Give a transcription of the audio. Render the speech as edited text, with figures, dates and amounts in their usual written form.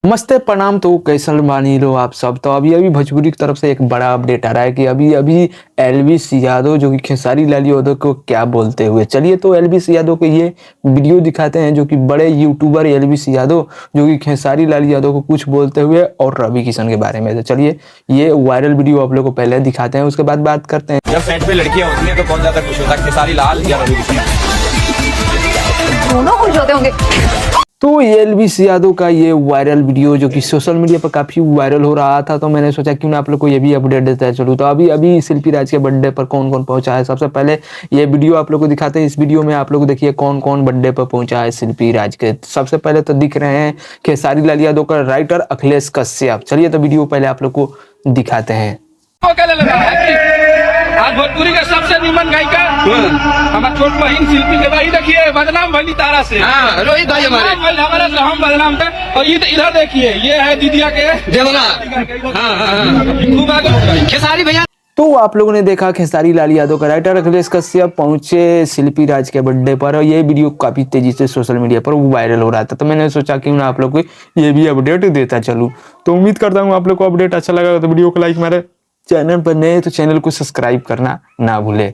नमस्ते प्रणाम। तो कैसन बानी लो आप सब। तो अभी अभी भोजपुरी की तरफ से एक बड़ा अपडेट आ रहा है कि अभी अभी एलविस यादव जो कि खेसारी लाल यादव को क्या बोलते हुए, चलिए तो एलविस यादव को ये वीडियो दिखाते हैं जो कि बड़े यूट्यूबर एलविस यादव जो कि खेसारी लाल यादव को कुछ बोलते हुए और रवि किशन के बारे में। तो चलिए ये वायरल वीडियो आप लोग को पहले दिखाते हैं, उसके बाद बात करते हैं। जब सेट पे लड़कियां होती हैं तो कौन ज्यादा खुश होता है, खेसारी लाल या रवि किशन? दोनों खुश होते होंगे। तो एलविस यादव का ये वायरल वीडियो जो कि सोशल मीडिया पर काफी वायरल हो रहा था, तो मैंने सोचा क्यों ना आप लोग को ये भी अपडेट देता है। चलूँ तो अभी अभी शिल्पी राज के बर्थडे पर कौन कौन पहुंचा है, सबसे पहले ये वीडियो आप लोग को दिखाते हैं। इस वीडियो में आप लोग देखिए कौन कौन बर्थडे पर पहुंचा है शिल्पी राज के। सबसे पहले तो दिख रहे हैं खेसारी लाल यादव का राइटर अखिलेश कश्यप। चलिए तो वीडियो पहले आप लोग को दिखाते हैं। आज भोजपुरी का सबसे नीमन गायिका हमारा छोट बहन शिल्पी के भाई देखिए बदनाम भली तारा से। रोहित भाई हमारा से हम बदनाम थे। और इधर देखिए ये है दीदिया के देवना। खेसारी भैया। तो आप लोगों ने देखा खेसारी लाल यादव का राइटर अखिलेश कश्यप पहुंचे शिल्पी राज के बर्थडे पर, और ये वीडियो काफी तेजी से सोशल मीडिया पर वायरल हो रहा था। तो मैंने सोचा क्यों ना आप लोग को ये भी अपडेट देता चलूं। तो उम्मीद करता हूँ आप लोग को अपडेट अच्छा लगा तो वीडियो को लाइक मारे, चैनल पर नए तो चैनल को सब्सक्राइब करना ना भूले।